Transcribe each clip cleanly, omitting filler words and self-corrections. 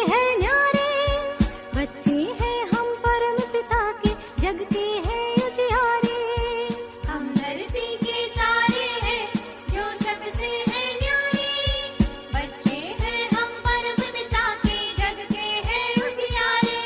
हैं न्यारे, बच्चे हैं हम परम पिता के, जग के हैं उजियारे। हम धरती के तारे हैं जो सबसे है न्यारे, बच्चे हैं हम परम पिता के, जग के हैं उजियारे।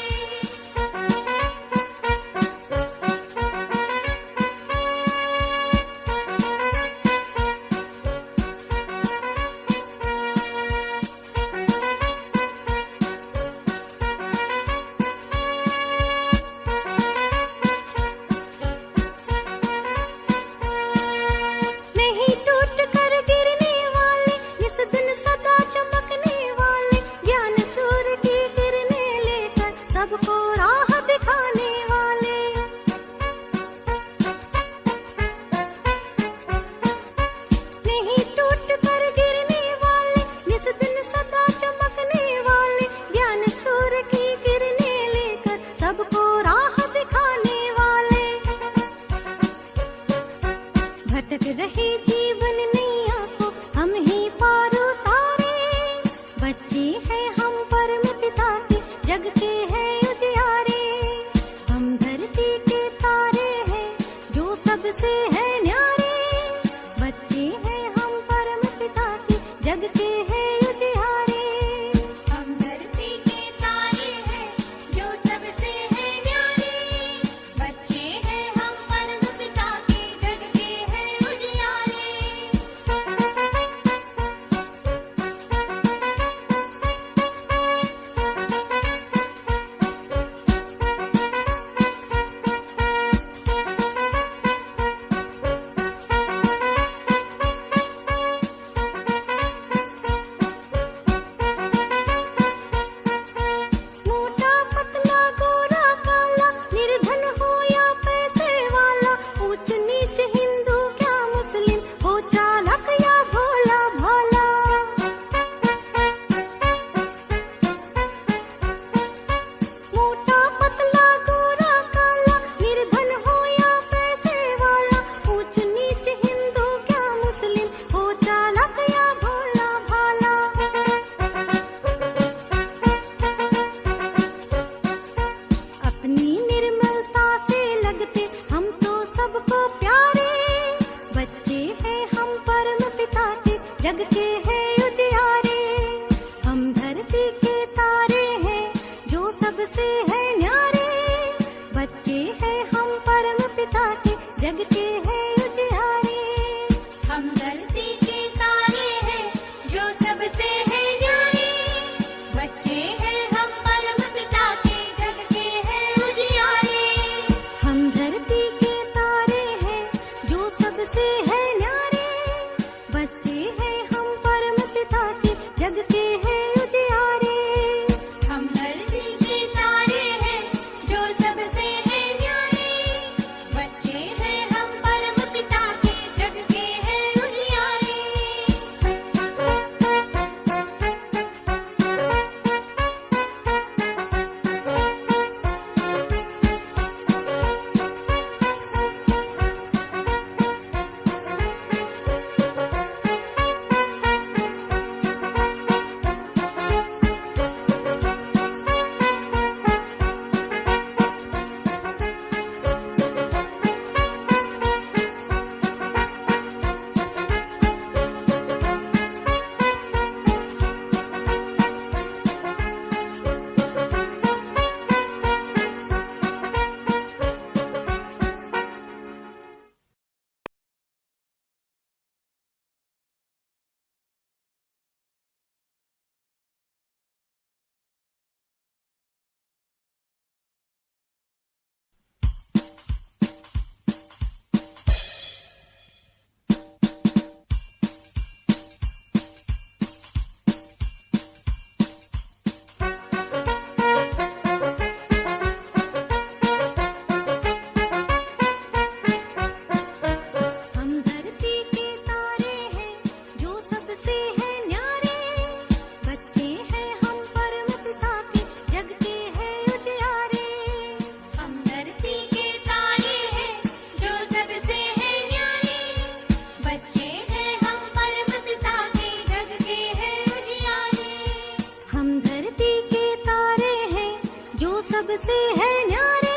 सबसे है न्यारे।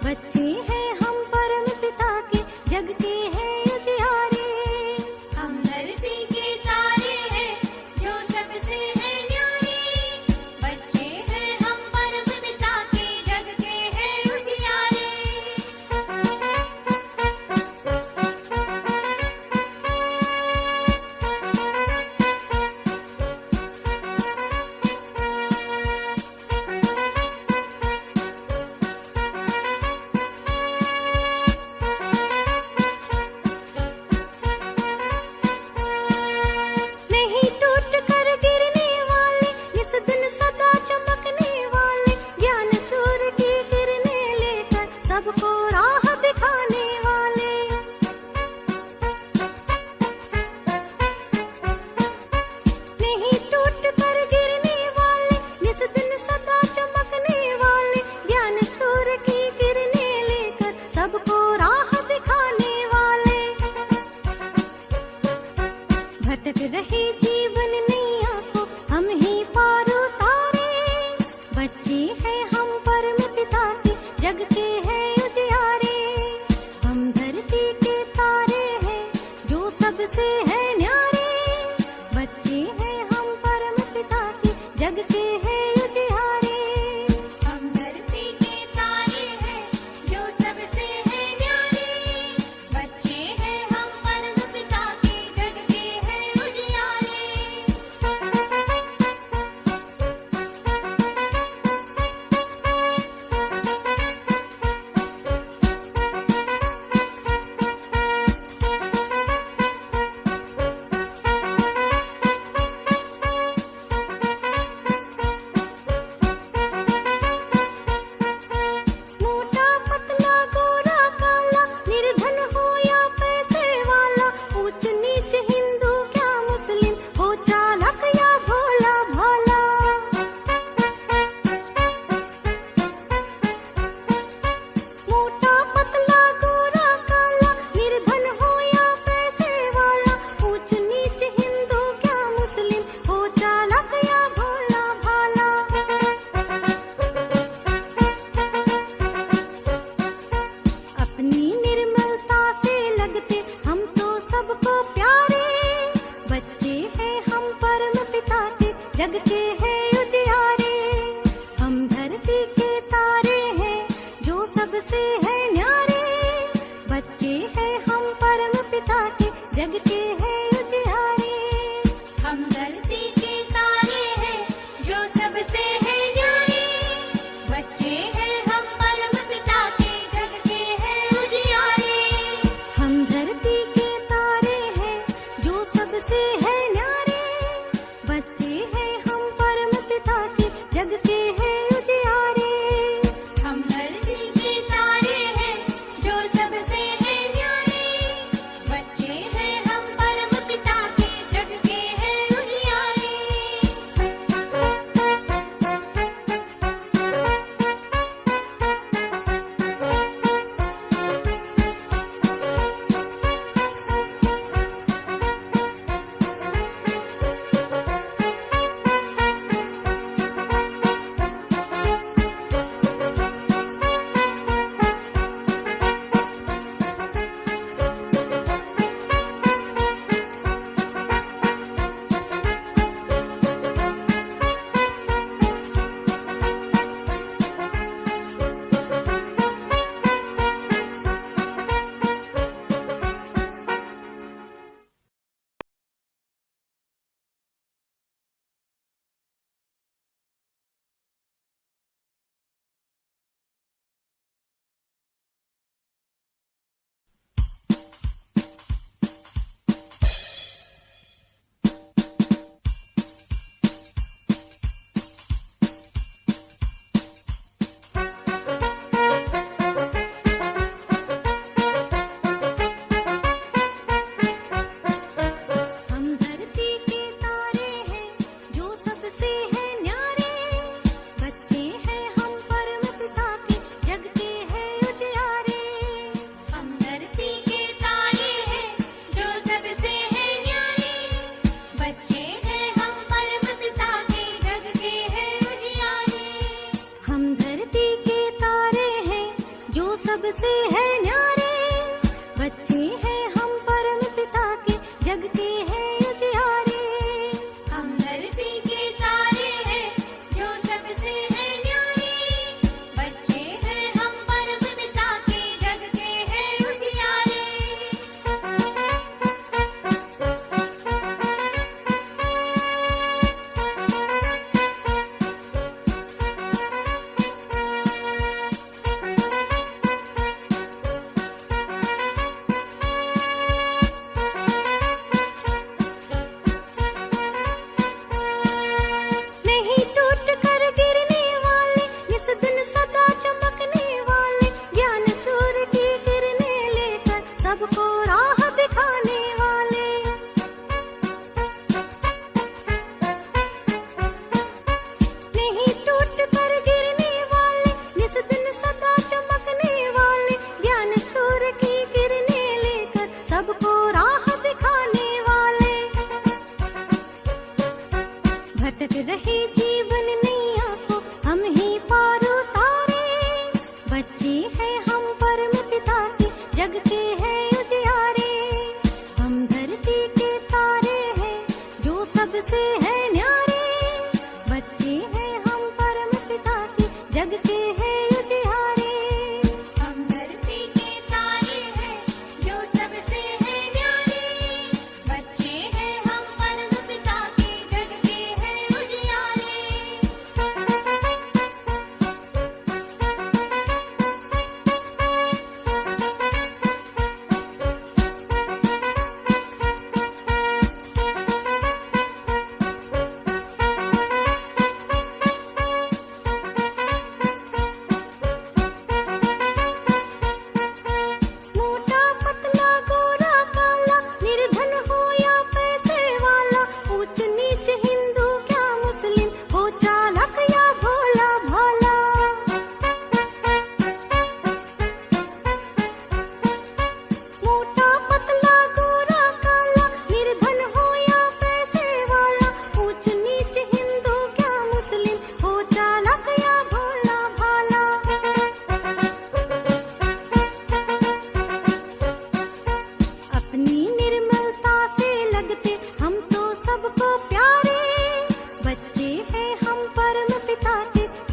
बच्चे हैं हम परम पिता के, जग के हैं उजियारे। हम धरती के तारे हैं जो सबसे है न्यारे। बच्चे हैं हम परम पिता के, जग के हैं उजियारे। नहीं टूट कर गिरने वाले, इस दिन सदा चमकने वाले, ज्ञान सूर्य की किरणें लेकर सबको राह दिखाने वाले। नहीं टूट कर गिरने वाले, इस दिन सदा चमकने वाले, ज्ञान सूर्य की किरणें लेकर सबको राह दिखाने वाले। भटक रहे जीवन नैया को हम ही पार उतारे। बच्चे हैं हम परम पिता के, जग के हैं उजियारे। हम धरती के तारे हैं जो सबसे है न्यारे। बच्चे हैं हम परम पिता के, जग के हैं उजियारे। हम धरती के तारे हैं जो सबसे है न्यारे। बच्चे हैं हम परम पिता के, जग के हैं उजियारे।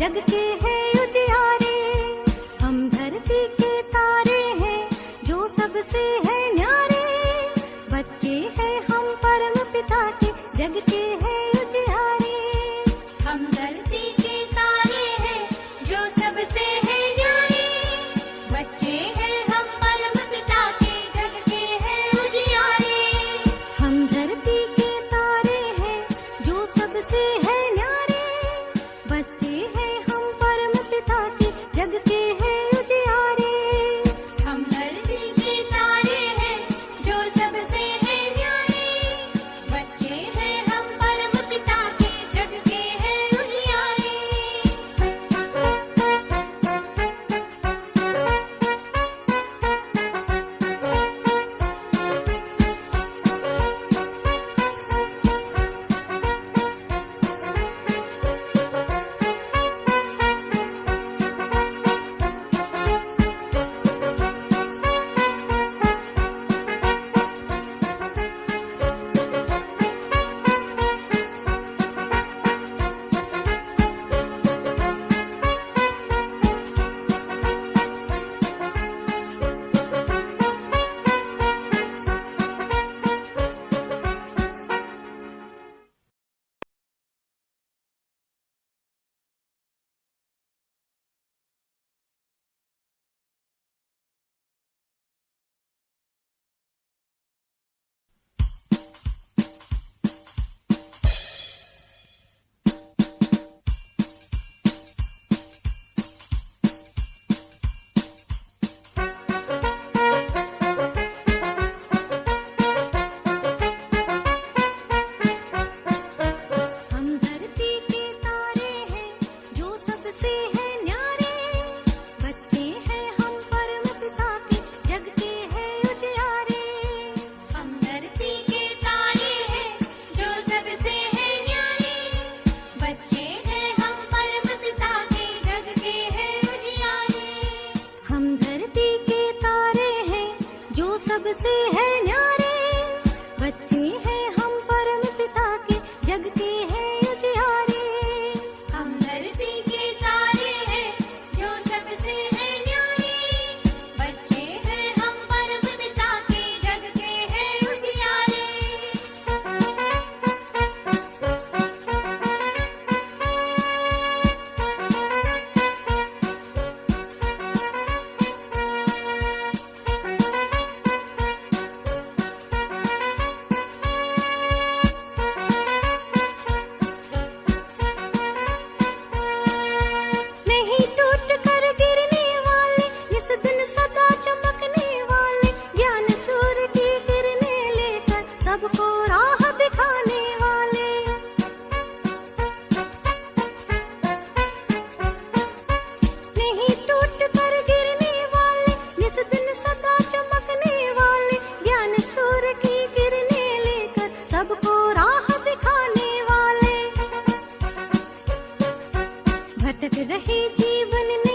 जगते हैं उजियारे। हम धरती के तारे हैं जो सबसे है न्यारे, बच्चे हैं हम परम पिता के, जगते हैं उजियारे। हम धरती के तारे हैं जो सबसे है न्यारे, बच्चे हैं हम परम पिता के, जगते हैं उजियारे। हम धरती के तारे हैं जो सबसे है न्यारे, बच्चे हैं हम परम पिता के, जगते हैं उजियारे। हम धरती के तारे हैं जो सबसे है न्यारे, बच्चे हैं हम परम पिता के, जगते हैं उजियारे। हम धरती के तारे हैं जो सबसे है न्यारे, बच्चे हैं हम परम पिता के, जगते हैं उजियारे। हम धरती के तारे हैं जो सबसे है न्यारे, बच्चे हैं हम परम पिता के, जगते हैं उजियारे। हम धरती के तारे हैं जो सबसे है न्यारे, बच्चे हैं हम परम पिता के, जगते हैं उजियारे। हम धरती के तारे हैं जो सबसे है न्यारे, बच्चे हैं हम परम पिता के, जगते हैं उजियारे। नहीं टूट कर गिरने वाले, इस दिन सदा चमकने वाले, ज्ञान सूर्य की किरणें लेकर सबको राह दिखाने वाले। नहीं टूट कर गिरने वाले, इस दिन सदा चमकने वाले, ज्ञान सूर्य की किरणें लेकर सबको राह दिखाने वाले। भटक रहे जीवन में